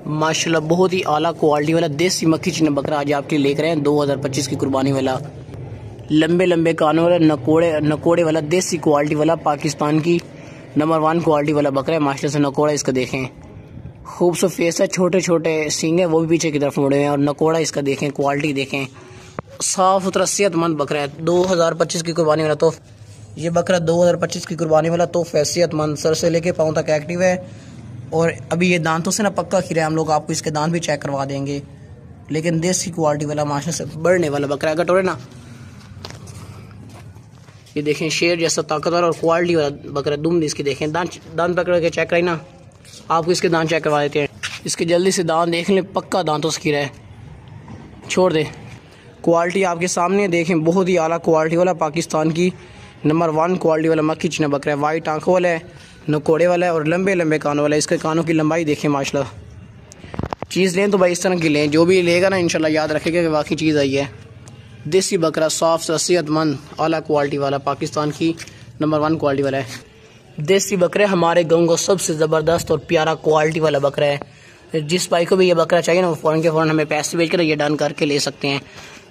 माशाल्लाह बहुत ही आला क्वालिटी वाला देसी मक्खी चीना बकरा आज आपके लिए लेकर आए हैं 2025 की कुर्बानी वाला। लंबे लंबे कानों वाला नकोड़े वाला देसी क्वालिटी वाला पाकिस्तान की नंबर 1 क्वालिटी वाला बकरा है। माशाल्लाह से नकोड़ा इसका देखें, खूबसूरत फेस है, छोटे छोटे सींग है, वो भी पीछे की तरफ मुड़े हुए हैं। और नकोड़ा इसका देखें, क्वालिटी देखें, साफ सुथरा सेहतमंद बकरा है। 2025 की कुर्बानी वाला तो ये बकरा 2025 की कुर्बानी वाला तो सेहतमंद, सर से लेके पाँव तक एक्टिव है। और अभी ये दांतों से ना पक्का खीरा है, हम लोग आपको इसके दांत भी चेक करवा देंगे। लेकिन देसी क्वालिटी वाला माशा से बढ़ने वाला बकरा है कटोरे ना। ये देखें शेर जैसा ताकतवर और क्वालिटी वाला बकरा। दुम इसकी देखें, दांत पकड़ के चेक कराई ना, आपको इसके दांत चेक करवा देते हैं। इसके जल्दी से दांत देख लें, पक्का दांतों से खीरा है, छोड़ दे। क्वालिटी आपके सामने देखें, बहुत ही आला क्वालिटी वाला पाकिस्तान की नंबर 1 क्वालिटी वाला मक्खी चीना बकरा है। वाइट आंखों वाला है, नकोड़े वाला है और लंबे लंबे कानों वाला है। इसके कानों की लंबाई देखें माशाल्लाह। चीज़ लें तो भाई इस तरह की लें, जो भी लेगा ना इंशाल्लाह याद रखेगा कि वाकई चीज़ आई है। देसी बकरा साफ सेहतमंद आला क्वालिटी वाला पाकिस्तान की नंबर 1 क्वालिटी वाला है। देसी बकरा हमारे गाँव का सबसे ज़बरदस्त और प्यारा क्वालिटी वाला बकरा है। जिस भाई को भी ये बकरा चाहिए ना, वो फ़ौरन के फ़ौरन हमें पैसे भेज कर ये डन करके ले सकते हैं।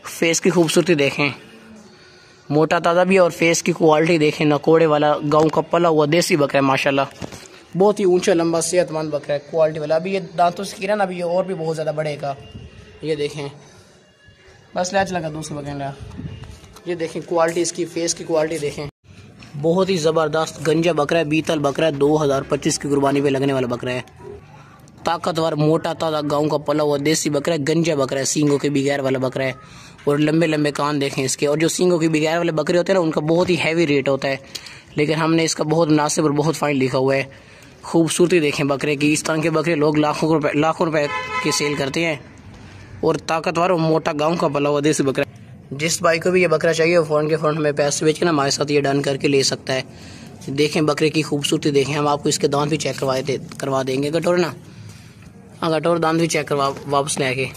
फेस की खूबसूरती देखें, मोटा ताज़ा भी, और फेस की क्वालिटी देखें। नकोड़े वाला गांव का पला हुआ देसी बकरा है माशाल्लाह। बहुत ही ऊंचा लंबा सेहतमंद बकरा है, क्वालिटी वाला। अभी ये दांतों से गिरा ना, अभी ये और भी बहुत ज़्यादा बढ़ेगा। ये देखें, बस लैच लगा दूसरे बकरे ला। ये देखें क्वालिटी इसकी, फेस की क्वालिटी देखें, बहुत ही ज़बरदस्त गंजा बकरा है, बीतल बकरा है। 2025 की कुर्बानी पे लगने वाला बकरा है। ताकतवर मोटा ताज़ा गाँव का पला हुआ देसी बकरा है, गंजा बकरा है, सींगों के बगैर वाला बकरा है। और लंबे लंबे कान देखें इसके। और जो सींगों की बगैर वाले बकरे होते हैं ना, उनका बहुत ही हैवी रेट होता है, लेकिन हमने इसका बहुत मुनासिब और बहुत फाइन लिखा हुआ है। खूबसूरती देखें बकरे की, इस तरह के बकरे लोग लाखों रुपए के सेल करते हैं। और ताकतवर और मोटा गाँव का पला हुआ देसी बकरा। जिस भाई को भी ये बकरा चाहिए वो फ़ौरन के फ़ौरन हमें पैसे बेच के ना हमारे साथ ये डन करके ले सकता है। देखें बकरे की खूबसूरती देखें, हम आपको इसके दांत भी चेक करवा देंगे कटोरे ना। हाँ कटोर दांत भी चेक करवा वापस ले आके।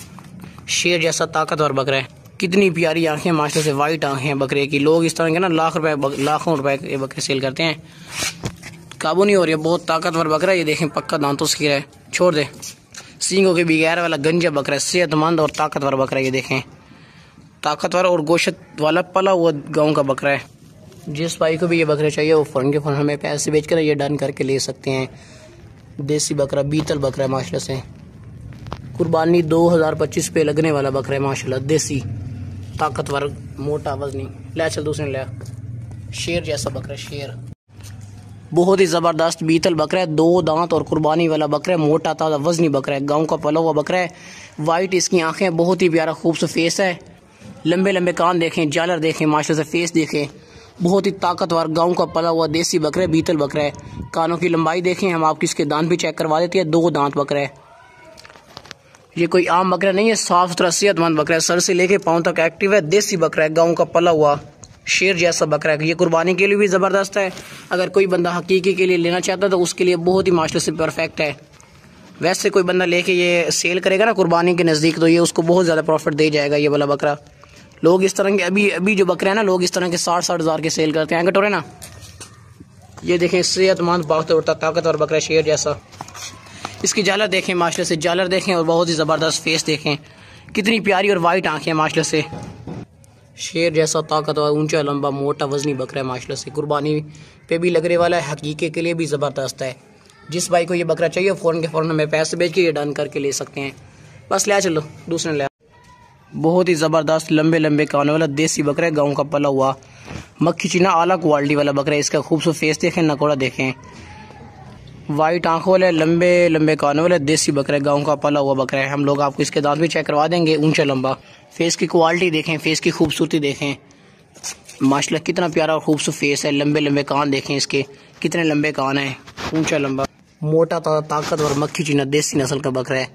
शेर जैसा ताकतवर बकरा है, कितनी प्यारी आंखें माशाल्लाह से, वाइट आंखें बकरे की। लोग इस तरह के ना लाखों रुपए के बकरे सेल करते हैं, काबू नहीं हो रही है। बहुत ताकतवर बकरा है, ये देखें पक्का दांतों से खीरा है, छोड़ दे। सींगों के बगैर वाला गंजा बकरा है, सेहतमंद और ताकतवर बकरा है। ये देखें ताकतवर और गोश्त वाला पला हुआ गाँव का बकरा है। जिस भाई को भी ये बकरे चाहिए वो फ़ौरन के फ़ौरन हमें पैसे बेच कर ये डन करके ले सकते हैं। देसी बकरा, बीतल बकरा है माशाल्लाह से, कुर्बानी 2025 पे लगने वाला बकरा है माशाल्लाह। देसी ताकतवर मोटा वजनी। ले चल दूसरे ले। शेर जैसा बकरा, शेर बहुत ही ज़बरदस्त बीतल बकरा है, 2 दांत और कुर्बानी वाला बकरा है। मोटा ताज़ा वजनी बकरा है, गाँव का पला हुआ बकरा है। वाइट इसकी आंखें, बहुत ही प्यारा खूबसूरत फेस है। लंबे लंबे कान देखें, जालर देखें माशाल्लाह से, फेस देखें, बहुत ही ताकतवर गाँव का पला हुआ देसी बकरा है, बीतल बकरा है। कानों की लंबाई देखें, हम आपकी इसके दांत भी चेक करवा देते हैं। 2 दांत बकरा है, ये कोई आम बकरा नहीं है, साफ सुथरा सेहतमंद बकरा है। सर से लेके पाँव तक एक्टिव है, देसी बकरा है, गाँव का पला हुआ शेर जैसा बकरा है। ये कुर्बानी के लिए भी ज़बरदस्त है। अगर कोई बंदा हकीकी के लिए लेना चाहता है तो उसके लिए बहुत ही माशाल्लाह से परफेक्ट है। वैसे कोई बंदा लेके ये सेल करेगा ना कुर्बानी के नज़दीक, तो ये उसको बहुत ज़्यादा प्रॉफिट दे जाएगा ये वाला बकरा। लोग इस तरह के अभी जो बकरे हैं ना, लोग इस तरह के 60-60 हज़ार के सेल करते हैं कटोरे ना। ये देखें सेहतमंद ताकतवर बकरा, शेर जैसा। इसकी जालर देखें माशाल्लाह से, जालर देखें, और बहुत ही ज़बरदस्त फेस देखें, कितनी प्यारी और वाइट आंखें माशाल्लाह से। शेर जैसा ताकतवर ऊंचा लंबा मोटा वजनी बकरा है माशाल्लाह से, कुर्बानी पे भी लगने वाला है, हकीके के लिए भी ज़बरदस्त है। जिस भाई को ये बकरा चाहिए फ़ौरन के फ़ौरन हमें पैसे भेज के ये डन करके ले सकते हैं। बस ले चलो दूसरे ले। बहुत ही ज़बरदस्त लंबे लंबे कानों वाला देसी बकरा है, गाँव का पला हुआ मक्खी चीना आला क्वालिटी वाला बकरा है। इसका खूबसूरत फेस देखें, नकोड़ा देखें, वाइट आंखों वाले लंबे लंबे कानों वाले देसी बकरा है, गाँव का पला हुआ बकरा है। हम लोग आपको इसके दांत भी चेक करवा देंगे। ऊंचा लंबा फेस की क्वालिटी देखें, फेस की खूबसूरती देखें माशाल्लाह, कितना प्यारा और खूबसूरत फेस है। लंबे लंबे कान देखें इसके, कितने लंबे कान हैं, ऊंचा लंबा मोटा ताकतवर मक्खी चीना देसी नस्ल का बकरा है।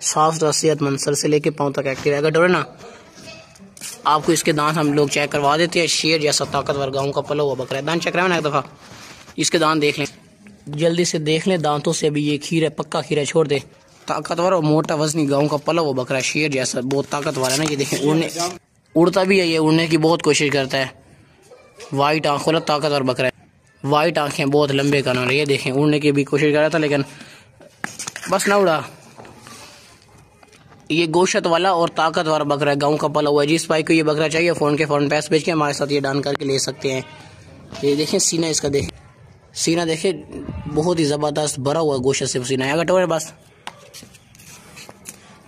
साफ सुथरा सेहतमंद, सर से लेके पाँव तक एक्टिव रहेगा डोरे ना। आपको इसके दांत हम लोग चेक करवा देते हैं। शेर जैसा ताकतवर गाँव का पला हुआ बकरा है। दांत चेक करवाए ना एक दफ़ा, इसके दांत देख लें, जल्दी से देख लें दांतों से। अभी ये खीर है, पक्का खीर है, छोड़ दे। ताकतवर और मोटा वजनी गाँव का पला हुआ बकरा है, शेर जैसा, बहुत ताकतवर है ना। ये देखें उड़ता भी है, ये उड़ने की बहुत कोशिश करता है। वाइट आंखों वाला ताकतवर बकरा है, वाइट आंखें, बहुत लंबे कान। ये देखें उड़ने की भी कोशिश कर रहा था, लेकिन बस ना उड़ा। ये गोशत वाला और ताकतवर बकरा है, गाँव का पला हुआ है। जिस भाई को ये बकरा चाहिए फ़ोन के फ़ौरन पैसे भेज के हमारे साथ ये डान करके ले सकते हैं। ये देखें सीना इसका, देखें सीना, देखें बहुत ही ज़बरदस्त भरा हुआ गोशत से सीना है। अगर टोरे बस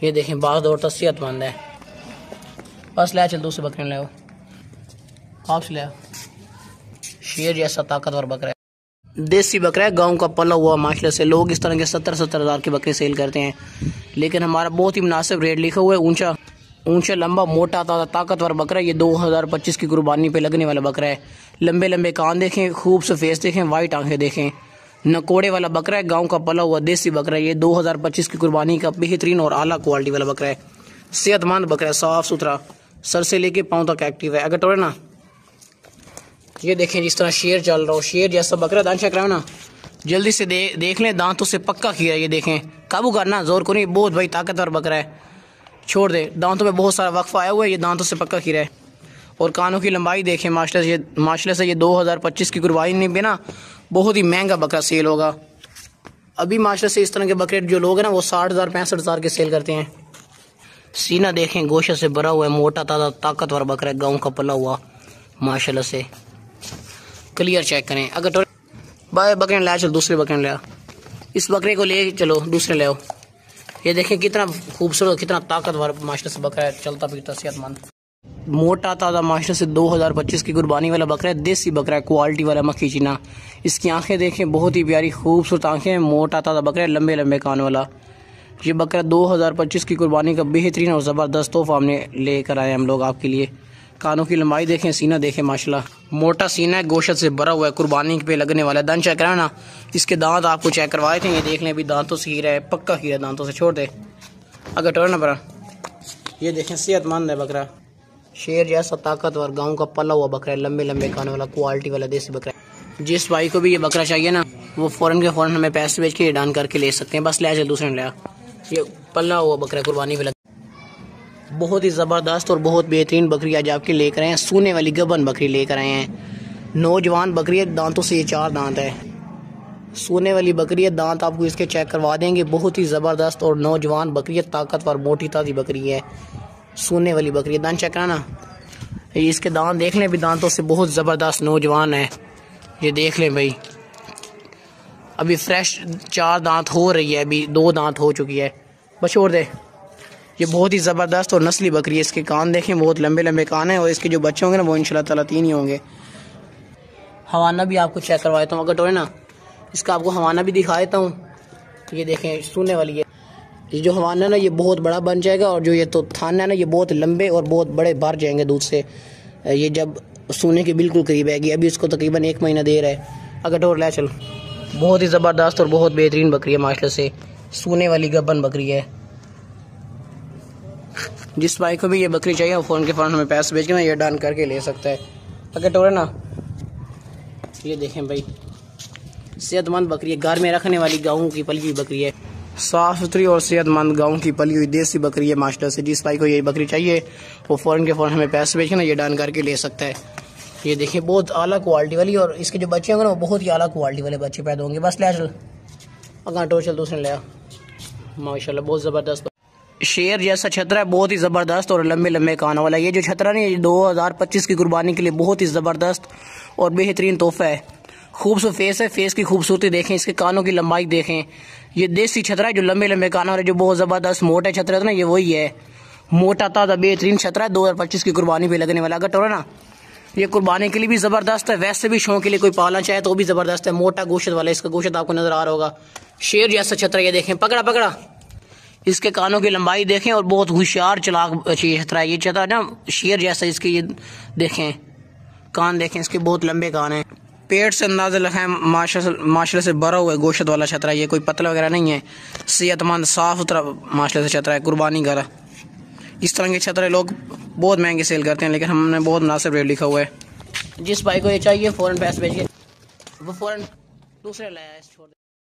ये देखें बाग दौड़ तो सेहतमंद है। बस ले चल दूसरे बकरे ले आपसे ले। शेर जैसा ताकतवर बकरा है, देसी बकरा है, गांव का पला हुआ माशाल्लाह से। लोग इस तरह के 70-70 हज़ार के बकरे सेल करते हैं, लेकिन हमारा बहुत ही मुनासिब रेट लिखा हुआ है। ऊंचा लंबा मोटा ताकतवर बकरा। ये 2025 की कुर्बानी पे लगने वाला बकरा है। लंबे लंबे कान देखें, खूब से फेस देखें, वाइट आंखें देखें। नकोड़े वाला बकरा है, गांव का पला हुआ देसी बकरा है। ये 2025 की कुर्बानी का बेहतरीन और आला क्वालिटी वाला बकरा है। सेहतमंद बकरा है, साफ सुथरा, सर से लेके पाँव तक एक्टिव है। अगर टोरे ना ये देखें जिस तरह शेर चल रहा हो, शेर जैसा बकरा। दांत चेक रहा ना, जल्दी से देख लें, दांतों से पक्का किया है। ये देखें, काबू करना, जोर को नहीं, बहुत भाई ताकतवर बकरा है। छोड़ दे, दांतों में बहुत सारा वक्फा आया हुआ है, ये दांतों से पक्का खीरा है। और कानों की लंबाई देखें माशाल्लाह से ये 2025 की कुर्बानी में ना बहुत ही महंगा बकरा सेल होगा। अभी माशाल्लाह से इस तरह के बकरे जो लोग हैं ना वो 60,000 65,000 के सेल करते हैं। सीना देखें गोशत से भरा हुआ है, मोटा ताज़ा ताकतवर बकरा है, गाँव का पला हुआ माशाल्लाह से। क्लियर चेक करें। अगर बाय बकरे ले चलो दूसरे बकरे ले, इस बकरे को ले चलो दूसरे ले आओ। ये देखें कितना खूबसूरत, कितना ताकतवर माशाल्लाह से बकरा है, चलता फिरता सेहतमंद मोटा ताज़ा माशाल्लाह से 2025 की कुर्बानी वाला बकरा है। देसी बकरा है, क्वालिटी वाला मक्खी चीना। इसकी आंखें देखें, बहुत ही प्यारी खूबसूरत आंखें, मोटा ताज़ा बकरा है, लंबे लंबे कान वाला। ये बकरा 2025 की कुर्बानी का बेहतरीन और ज़बरदस्त तोहफा हमने लेकर आए हम लोग आपके लिए। कानों की लंबाई देखें, सीना देखें, माशाल्लाह मोटा सीना है, गोशत से भरा हुआ है, कुर्बानी पे लगने वाला है। दांत चेक कराना ना, इसके दांत आपको चेक करवाए थे, ये देख लें, अभी दांतों से हीरा है, पक्का हीरा, दांतों से छोड़ दे। अगर टोर ना बरा, ये देखें सेहतमंद है बकरा, शेर जैसा ताकतवर, गाँव का पला हुआ बकरा है, लंबे लंबे कानों वाला, क्वालिटी वाला देसी बकरा है। जिस भाई को भी ये बकरा चाहिए ना वो फ़ौरन के फ़ौरन हमें पैसे भेज के ये डान करके ले सकते हैं। बस ले चल दूसरे ले। ये पला हुआ बकरा कुर्बानी पे बहुत ही ज़बरदस्त और बहुत बेहतरीन बकरी आज आपके लेकर आए हैं। सूने वाली गबन बकरी लेकर आए हैं, नौजवान बकरी है, दांतों से ये 4 दांत है। सूने वाली बकरी है, दांत आपको इसके चेक करवा देंगे। बहुत ही ज़बरदस्त और नौजवान बकरी है, ताकतवर मोटी ताज़ी बकरी है, सूने वाली बकरी है। दांत चेक कराना, इसके दांत देख लें, भी दांतों से बहुत ज़बरदस्त नौजवान है। ये देख लें भाई, अभी फ्रेश 4 दांत हो रही है, अभी 2 दांत हो चुकी है, बस छोड़ दे। ये बहुत ही ज़बरदस्त और नस्ली बकरी है। इसके कान देखें, बहुत लंबे लंबे कान हैं, और इसके जो बच्चे होंगे ना वो इंशाल्लाह ताला 3 ही होंगे। हवाना भी आपको चेक करवा देता हूँ। अगर टोरे ना, इसका आपको हवाना भी दिखा देता हूँ। ये देखें सूने वाली है। ये जो हवाना है ना ये बहुत बड़ा बन जाएगा, और जो ये तो थाना है ना ये बहुत लंबे और बहुत बड़े भर जाएंगे दूध से। ये जब सोने के बिल्कुल करीब आएगी, अभी इसको तकरीबन 1 महीना देर है। अगर टोर ले चल, बहुत ही ज़बरदस्त और बहुत बेहतरीन बकरी है माशाल्लाह से, सूने वाली गबन बकरी है। जिस भाई को भी ये बकरी चाहिए वो फ़ोन के फ़ौरन हमें पैसे भेज के ना ये डान करके ले सकता है। अगर टोरे ना, ये देखें भाई सेहतमंद बकरी है, घर में रखने वाली गाँव की पली हुई बकरी है, साफ़ सुथरी और सेहतमंद गाँव की पली हुई देसी बकरी है माशाल्लाह से। जिस भाई को ये बकरी चाहिए वो फ़ौरन के फ़ौरन हमें पैसे भेज के ना ये डान करके ले सकता है। ये देखिए बहुत आला क्वालिटी वाली, और इसके जो बच्चे होंगे ना वो बहुत ही आला क्वालिटी वाले बच्चे पैदा होंगे। बस ले चल, अगर टोर चल दूसरे ले माशाल्लाह, बहुत ज़बरदस्त शेर जैसा छतरा है, बहुत ही ज़बरदस्त और लंबे लंबे कानों वाला। ये जो छतरा नहीं 2025 की कुर्बानी के लिए बहुत ही ज़बरदस्त और बेहतरीन तोहफा है। खूबसूरत फेस है, फेस की खूबसूरती देखें, इसके कानों की लंबाई देखें। ये देसी छतरा है जो लंबे लंबे कानों वाले, जो बहुत ज़बरदस्त मोटे छतरा है ना, ये वही है, मोटा ताज़ा बेहतरीन छतरा है, 2025 की कुर्बानी पे लगने वाला। अगर टोरा ना, ये कुर्बानी के लिए भी ज़बरदस्त है, वैसे भी शौक के लिए कोई पालना चाहे तो वो भी ज़बरदस्त है। मोटा गोश्त वाला, इसका गोश्त आपको नजर आ रहा होगा। शेर जैसा छतरा, ये देखें, पकड़ा पकड़ा, इसके कानों की लंबाई देखें, और बहुत होशियार चलाक छतरा है। ये छतरा ना शेर जैसा, इसके ये देखें कान देखें, इसके बहुत लंबे कान हैं। पेट से अंदाज़ा लगाएं, माशाल्लाह से भरा हुआ है गोश्त वाला छतरा, ये कोई पतला वगैरह नहीं है, सेहतमंद साफ़ सुथरा माशाल्लाह से छतरा है, कुर्बानी का। इस तरह के छतरे लोग बहुत महंगे सेल करते हैं, लेकिन हमने बहुत मुनासिब रेट लिखा हुआ है। जिस भाई को ये चाहिए फ़ौरन पैसे भेजिए, वो फ़ौरन दूसरे लाया है, छोड़ दे।